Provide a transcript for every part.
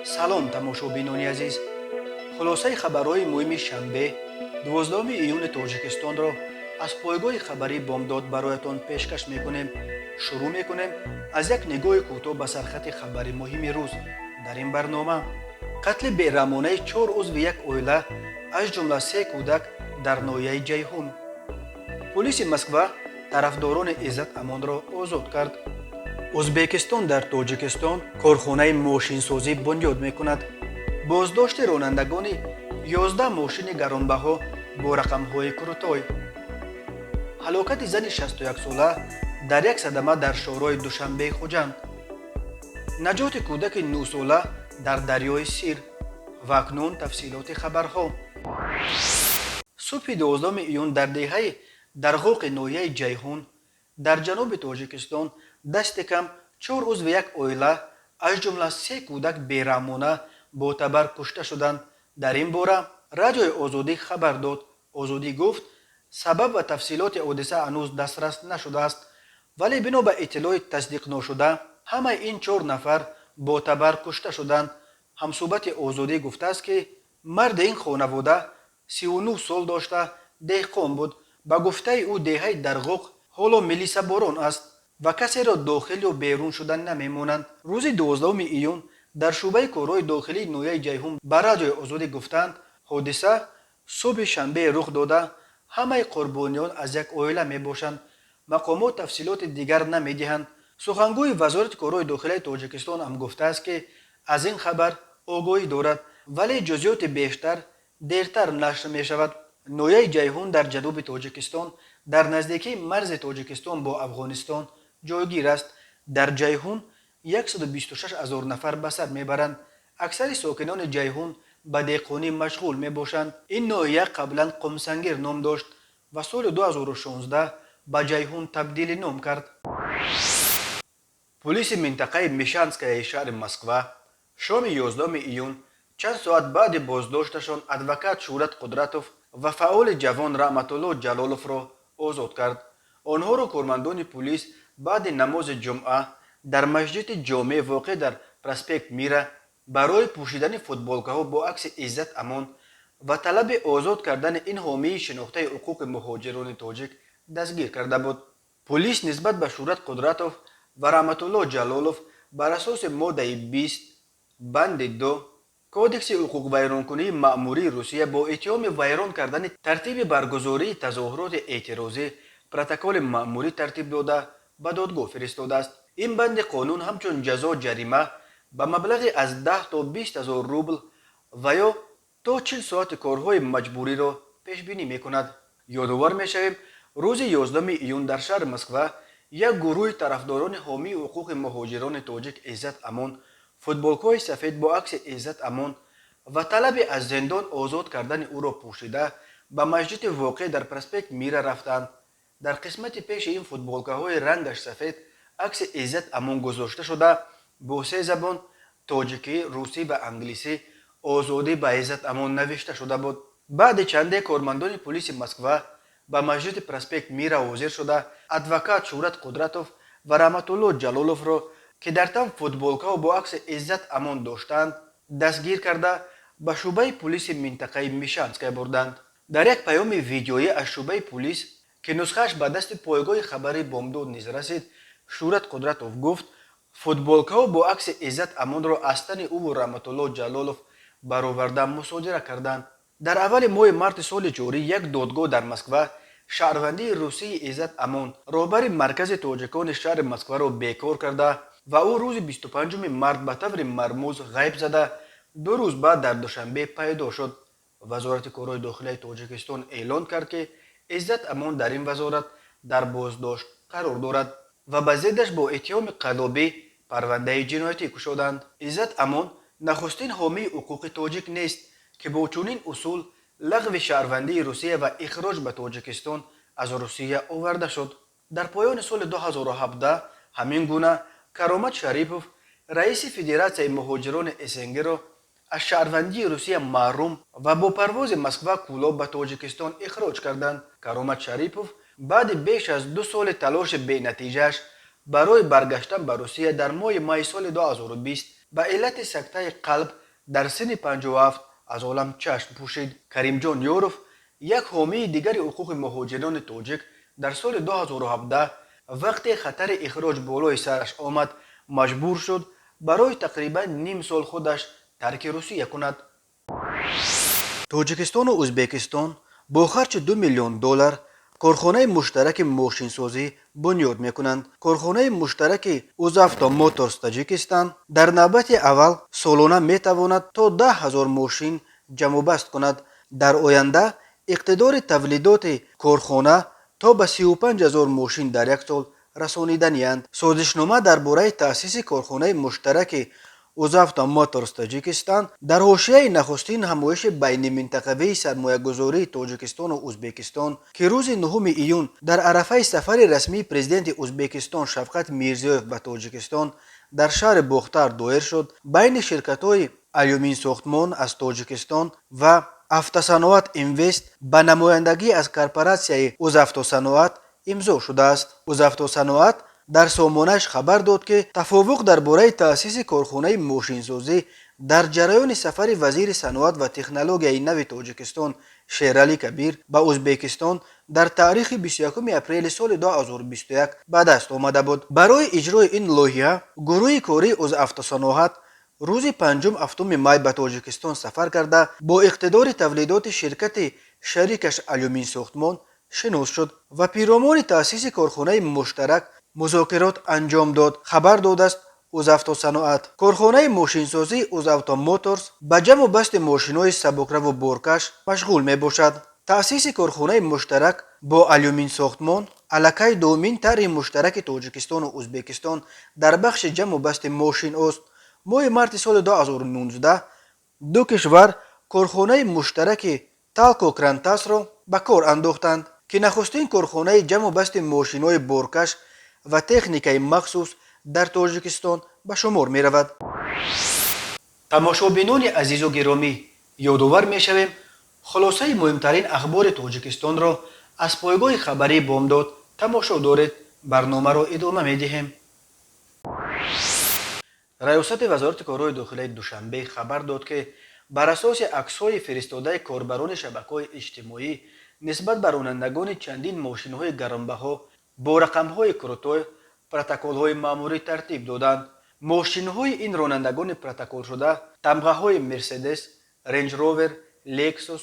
салом тамошобинони азиз, хулосаи хабарҳои муҳими шанбе 12 июни тоҷикистонро аз пойгоҳи хабари бомдод бароятон пешкаш мекунем. Шурӯъ мекунем аз як нигоҳи кӯтоҳ ба сархати хабари муҳими рӯз. Дар ин барнома қатли бераҳмонаи 4 узви як оила аз ҷумла 3 кӯдак дар ноҳияи ҷайҳун. Полиси Москва тарафдорони Иззат Амонро озод кард. Ӯзбекистон дар Тоҷикистон корхонаи мошинсозӣ бунёд мекунад. Боздошти ронандагони 11 мошини гаронбаҳо бо рақамҳои куртой. ҳалокати зани 61сола дар як садама дар шоҳрои Душанбеи Хуҷанд. наҷоти кӯдаки 9сола дар дарёи Сир. ва акнун тафсилоти хабарҳо. субҳи 12 июн дар деҳаи дарғоқи ноҳияи ҷайҳун дар ҷануби Тоҷикистон дасти кам 4 узви як оила аз ҷумла 3 кӯдак бераҳмона бо табар кушта шуданд. дар ин бора радиои Озодӣ хабар дод. Озодӣ гуфт сабаб ва тафсилоти ҳодиса ҳанӯз дастрас нашудааст, вале бино ба иттилои тасдиқношуда ҳамаи ин 4 нафар бо табар кушта шуданд. ҳамсӯҳбати Озодӣ гуфтааст ки марди ин хонавода 39 сол дошта деҳқон буд. ба гуфтаи ӯ деҳаи дарғоқ ҳоло милисаборон аст ва касеро дохил ё берун шуда намемонанд. рӯзи 12 июн дар шӯъбаи корҳои дохилии ноҳияи ҷайҳун ба радиои Озодӣ гуфтанд ҳодиса субҳи шанбе рух дода ҳамаи қурбониён аз як оила мебошанд. мақомот тафсилоти дигар намедиҳанд. сухангӯи вазорати корҳои дохилии Тоҷикистон ҳам гуфтааст ки аз ин хабар огоҳӣ дорад, вале ҷузъиёти бештар дертар нашр мешавад. ноҳияи ҷайҳун дар ҷануби Тоҷикистон дар наздикии марзи Тоҷикистон бо Афғонистон ҷойгир аст. дар ҷайҳун 126 000 нафар ба сар мебаранд. аксари сокинони ҷайҳун ба деҳқонӣ машғул мебошанд. ин ноҳия қаблан Қумсангир ном дошт ва соли 2016 ба ҷайҳун табдили ном кард. полиси минтақаи Мишанскаяи шаҳри Москва шоми 11 июн чанд соат баъди боздошташон адвокат Шӯрат Қудратов ва фаъоли ҷавон Раъматулло Ҷалоловро озод кард. онҳоро кормандони полис баъди намози ҷумъа дар масҷиди ҷомеъ воқеъ дар проспект Мира барои пӯшидани футболкаҳо бо акси Иззат Амон ва талаби озод кардани ин ҳомии шинохтаи ҳуқуқи муҳоҷирони тоҷик дастгир карда буд. полис нисбат ба Шӯрат Қудратов ва Раъматулло Ҷалолов бар асоси моддаи 20 банди 2 кодекси ҳуқуқвайронкунии маъмурии Русия бо иттиҳоми вайрон кардани тартиби баргузории тазоҳуроти эътирозӣ протоколи маъмурӣ тартиб дода ба додгоҳ фиристодааст. ин банди қонун ҳамчун ҷазо ҷарима ба маблағи аз 10 то 20 000 рубл ва ё то 40 соати корҳои маҷбуриро пешбинӣ мекунад. ёдовар мешавем рӯзи 11 июн дар шаҳри Москва як гурӯҳи тарафдорони ҳомии ҳуқуқи муҳоҷирони тоҷик Иззат Амон футболкаҳои сафед бо акси Иззат Амон ва талаби аз зиндон озод кардани ӯро пӯшида ба масҷиди воқеъ дар проспект Мира рафтанд. дар қисмати пеши ин футболкаҳои рангаш сафед акси Иззат Амон гузошта шуда бо 3 забон тоҷикӣ, русӣ ва англисӣ озодӣ ба Иззат Амон навишта шуда буд. баъди чанде кормандони полиси Москва ба масҷиди проспект Мира ҳозир шуда адвокат Шӯрат Қудратов ва Раъматулло Ҷалоловро ки дар там футболкаҳо бо акси Иззат Амон доштанд дастгир карда ба шӯъбаи полиси минтақаи Мишанская бурданд. дар як паёми видеоӣ аз шӯъбаи полис ки нусхааш ба дасти пойгоҳи хабари бомдод низ расид, Шӯрат Қудратов гуфт футболкаҳо бо акси Иззат Амонро аз тани ӯ Раъматулло Ҷалолов бароварда мусодира карданд. дар аввали моҳи марти соли ҷорӣ як додгоҳ дар Москва шаҳрвандии русии Иззат Амон роҳбари маркази тоҷикони шаҳри Москваро бекор карда ва ӯ рӯзи 25 март ба таври мармӯз ғайб зада 2 рӯз баъд дар Душанбе пайдо шуд. вазорати корҳои дохилии Тоҷикистон эълон кард ки Иззат Амон дар ин вазорат дар боздошт қарор дорад ва ба зиддаш бо иттиҳоми қаллобӣ парвандаи ҷиноятӣ кушоданд. Иззат Амон нахустин ҳомии ҳуқуқи тоҷик нест ки бо чунин усул лағви шаҳрвандии Русия ва ихроҷ ба Тоҷикистон аз Русия оварда шуд. дар поёни соли 2017 ҳамин гуна Каромат Шарипов раиси Федератсияи муҳоҷирони СНГ-ро аз шаҳрвандии Русия маҳрум ва бо парвози Москва-Кӯлоб ба Тоҷикистон ихроҷ карданд. Каромат Шарипов баъди беш аз 2 соли талоши бенатиҷааш برای برگشتن به روسیه در ماه مای سال 2020 به علت سکته قلب در سن 57 از عالم چشم پوشید. کریم جان یوروف، یک حامی دیگر حقوق مهاجران تاجیک، در سال 2017 وقتی خطر اخراج بالای سرش آمد مجبور شد برای تقریبا نیم سال خودش ترک روسیه کند. توجیکستان و ازبکستان با خرج 2 میلیون دلار کارخانه مشترک ماشینسازی بنیاد میکنند. کارخانه مشترک اوزافتا موتورز تاجیکستان در نوبت اول سالانه میتواند تا 10,000 ماشین جمع و بست کند. در آینده اقتدار تولیدات کارخانه تا به 35,000 ماشین در یک سال رسانیدنی اند. سازشنامه درباره تأسیس کارخانه مشترک اوزافتا موتورز تاجیکستان در حاشیه نخستین همایش بین منطقوی سرمایه‌گذاری تاجیکستان و ازبکستان که روز 9 ایون در عرفه سفر رسمی پرزیدنت ازبکستان شفقت میرزیویف به تاجیکستان در شهر بختار دایر شد، بین شرکت‌های آلیومین ساختمان از تاجیکستان و автосаноат اینوست به نمایندگی از کارپوراسیای اوزافتوصناعت امضا شده است. اوزافتوصناعت در سامانه‌اش خبر داد که توافق درباره تأسیس کارخانه ماشینسازی در جریان سفر وزیر صنعت و تکنولوژی نو تاجیکستان شیرعلی کبیر به ازبکستان در تاریخ 21 اپریل سال 2021 به دست آمده بود. برای اجرای این لایحه گروه کاری اوزافتوصناعت روز 5 مای به تاجیکستان سفر کرده با اقتدار تولیدات شرکت شریکش آلیومین ساختمان شناس شد و پیرامون تأسیس کارخانه مشترک مذاکرات انجام داد. خبر داده است اوزافتوصناعت کارخانه ماشینسازی اوزافتا موتورز به جمع و بست ماشین‌های سبکرو و بارکش مشغول می باشد. تأسیس کارخانه مشترک با آلیومین ساختمان علاقه دومین طرح مشترک تاجیکستان و ازبکستان در بخش جمع و بست ماشین است. ماه مارت سال 2019 دو کشور کارخانه مشترک تالکو کرانتاس را به کار انداختند که نخستین کارخانه جمع و بست ماشین‌های بارکش و تکنیکای مخصوص در تاجیکستان به شمار می رود. تماشابینان عزیز و گرامی، یادآور می شویم خلاصه مهمترین اخبار تاجیکستان را از پایگاه خبری بامداد تماشا دارید. برنامه را ادامه می دهیم. ریاست وزارت کارهای داخلی دوشنبه خبر داد که بر اساس عکس‌های فرستاده کاربران شبکه‌های اجتماعی نسبت به رانندگان چندین ماشین‌های گرانبها با رقم‌های کروتوی پروتکل‌های مأموری ترتیب دادند. ماشین‌های این رانندگان پروتکل شده تمغه‌های مرسدس، رنج روور، لکسوس،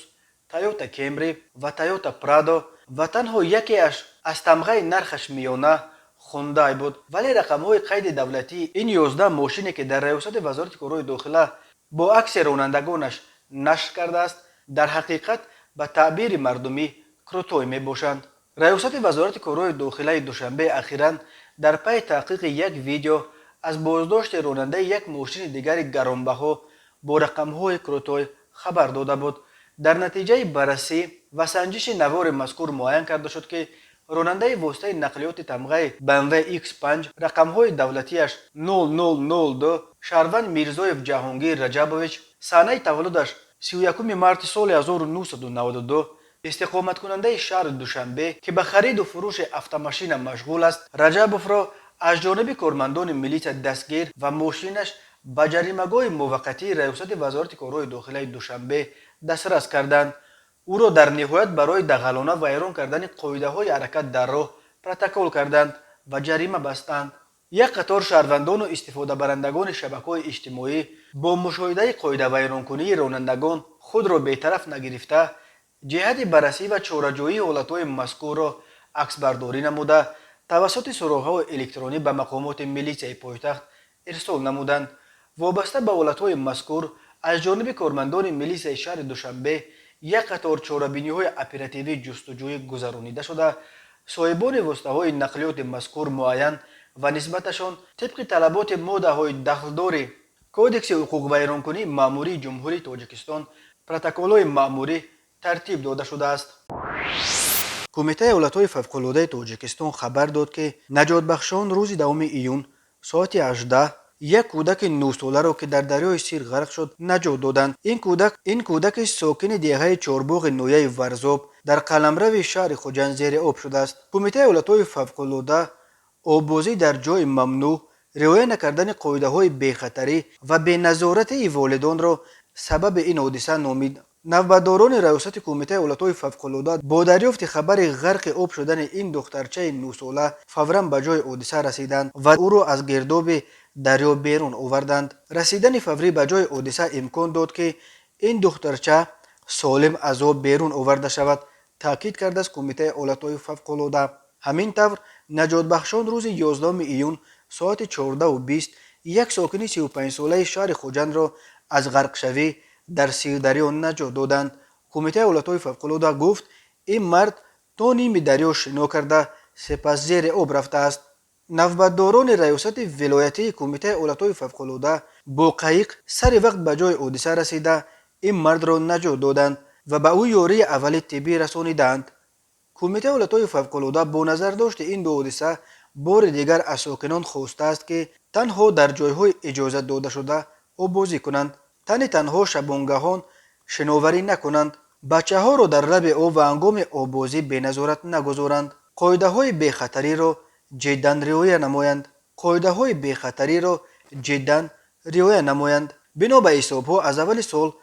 تویوتا کمری و تویوتا پرادو و تنها یکی از تمغه نرخش میانه خوندای بود، ولی رقم‌های قید دولتی این 11 ماشینی که در ریاست وزارت کارهای داخلی با عکس رانندگانش نشر کرده است در حقیقت به تعبیر مردمی کروتوی می باشند. ریاست وزارت کارهای داخلی دوشنبه اخیراً در پی تحقیق یک ویدیو از بازداشت راننده یک ماشین دیگر گرانبها با رقم‌های کروتوی خبر داده بود. در نتیجه بررسی و سنجش نوار مذکور معین کرده شد که راننده واسطه نقلیات تمغه BMW X5 رقم‌های دولتیش 0002 شهروند میرزایف جهانگیر رجبویچ، سنه تولدش 31 مارت سال 1992، استقامت کننده شهر دوشنبه که به خرید و فروش автомاشین مشغول است، رجبوف را از جانب کارمندان میلیس دستگیر و ماشینش به جریمه‌گاه موقتی ریاست وزارت کارهای داخلی دوشنبه دسترس کردند. او را در نهایت برای دغلانه و ویران کردن قاعده‌های حرکت در راه پروتکل کردند و جریمه بستند. یک قطار شهروندان و استفاده برندگان شبکه‌های اجتماعی با مشاهده قاعده ویرانکنی رانندگان خود را بی‌طرف نگرفته جهت بررسی و چاره‌جویی حالت‌های مذکور را عکسبرداری نموده توسط سراغ‌های الکترونی به مقامات میلیسیای پایتخت ارسال نمودند. وابسته به حالت‌های مذکور از جانب کارمندان میلیسیای شهر دوشنبه یک قطار چاره‌بینی‌های اپراتیوی جستجویی گذرانیده شده صاحبان واسطه‌های نقلیات مذکور معین و نسبتشان طبق طلبات ماده‌های دخلدار کودکس حقوق ویرانکنی مأموری جمهوری تاجیکستان پروتکل‌های مأموری ترتیب داده شده است. کمیته حالت‌های فوق‌العاده تاجیکستان خبر داد که نجات بخشان روز 2 ایون ساعت 18 یک کودک 9 ساله را که در دریای سیر غرق شد نجات دادند. این کودک ساکن دهه چهارباغ نویه ورزاب در قلمرو شهر خوجند زیر آب شده است. کمیته حالت‌های فوق‌العاده آببازی در جای ممنوع، رعایت نکردن قاعده‌های بی‌خطری و بی‌نظارت والدان را سبب این حادثه نامید. نوبتداران ریاست کمیته حالتهای فوق‌العاده با دریافت خبر غرق آب شدن این دخترچه 9 ساله فوراً به جای حادثه رسیدند و او را از گرداب دریا بیرون آوردند. رسیدن فوری به جای حادثه امکان داد که این دخترچه سالم از آب بیرون آورده شود، تاکید کرده است کمیته حالتهای فوق‌العاده. همین طور نجات بخشان روز 11 ایون ساعت 14:20 یک ساکن 35 ساله شهر خوجند را از غرق شوی در سیردریا نجات دادند. کمیته حالتهای فوق‌العاده گفت این مرد تا نیم دریا شنا کرده سپس زیر آب رفته است. نوبتداران ریاست ولایتی کمیته حالتهای فوق‌العاده با قایق سر وقت به جای حادثه رسیده این مرد را نجات دادند و به او یاری اولیه طبی رسانیدند. کمیته حالتهای فوق‌العاده با نظر داشت این دو حادثه بار دیگر از ساکنان خواسته است که تنها در جایهای اجازه داده شده آببازی کنند، تنها شبانگاهان شناوری نکنند، بچه ها را در لب آب و هنگام آببازی به نظارت نگذارند، قاعده های بی‌خطری را جداً رعایت نمایند. بنا به حسابها از اول سال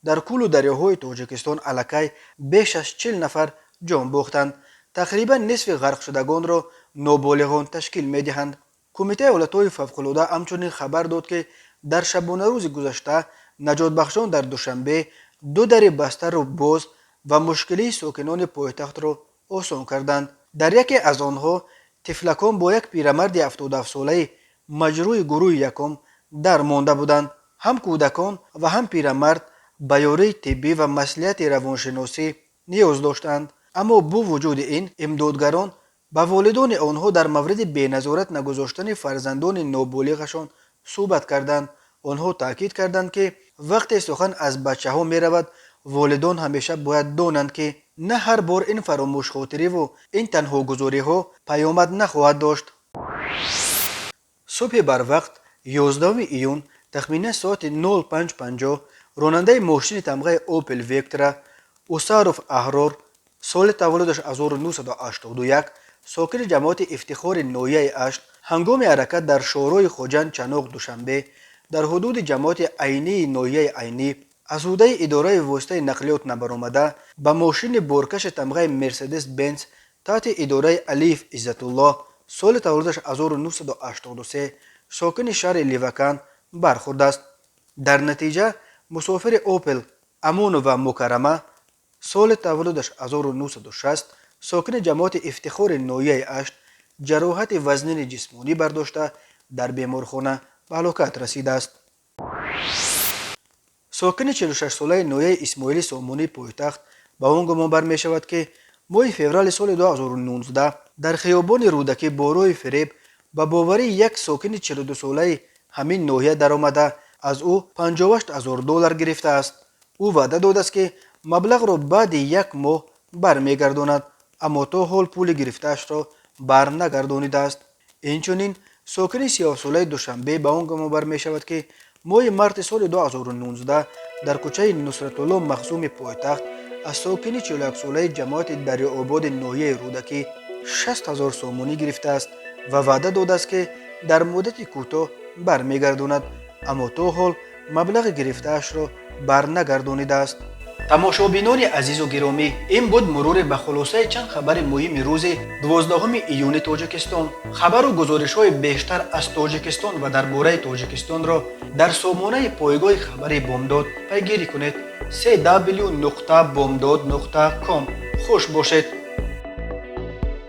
در کل دریاهای تاجیکستان الکی بیش از 40 نفر جان باختند. تقریبا نصف غرق شدگان را نابالغان تشکیل می‌دهند. کمیته حالتهای فوق‌العاده همچنین خبر داد که در شبانه روز گذشته نجات بخشان در دوشنبه 2 در بسته را باز و مشکلی ساکنان پایتخت را آسان کردند. در یکی از آنها طفلکان با یک پیرمرد 77 ساله مجروح گروه یکم در مانده بودند. هم کودکان و هم پیرمرد به یاری طبی و مصلحت روانشناسی نیاز داشتند، اما با وجود این امدادگران با والدان آنها در مورد بی‌نظارت نگذاشتن فرزندان نابالغشان صحبت کردند. آنها تاکید کردند که وقتی سخن از بچه ها می رود والدان همیشه باید دانند که نه هر بار این فراموش خاطری و این تنها گذاری ها پیامد نخواهد داشت. صبح بر وقت 11 ایون تخمیناً ساعت 05:50 راننده ماشین تمغه اوپل ویکترا اوساروف احرار سال تولدش 1981 ساکن جماعت افتخار ناحیه 8 هنگام حرکت در شهرهای خوجند چناق دوشنبه در حدود جماعت عینی ناحیه عینی از حوزه اداره واسطه نقلیات نبرآمده به ماشین بارکش تمغه مرسدس بنز تحت اداره الیف عزت الله سال تولدش 1983 ساکن شهر لیوکان برخورد است. در نتیجه مسافر اوپل امان و مکرمه سال تولدش 1960 ساکن جماعت افتخار ناحیه 8 جراحت وزنین جسمانی برداشته در بیمارخانه به هلاکت رسیده است. ساکن 46 ساله ناحیه اسماعیلی سامانی پایتخت به آن گمان برمی شود که ماه فوریه سال 2019 در خیابان رودکی بارای فریب به باوری یک ساکن 42 ساله همین ناحیه درآمده از او $58,000 گرفته است. او وعده داده است که مبلغ را بعد یک ماه برمیگرداند، اما تا حال پول گرفته‌اش را برنگردانیده است. اینچنین ساکن 30 ساله دوشنبه به آن گمان برمی شود که ماه مارس سال 2019 در کوچه نصرت الله مخزوم پایتخت از ساکن 41 ساله جماعت دریاآباد ناحیه رودکی 60,000 سومانی گرفته است و وعده داده است که در مدت کوتاه برمیگرداند، اما تا حال مبلغ گرفته‌اش را برنگردانیده است. تماشابینان عزیز و گرامی، این بود مرور به خلاصه چند خبر مهم روز 12 ایون تاجیکستان. خبر و گزارش های بیشتر از تاجیکستان و درباره تاجیکستان را در سامانه پایگاه خبر بامداد پیگیری کنید. www.bomdad.com. خوش باشید.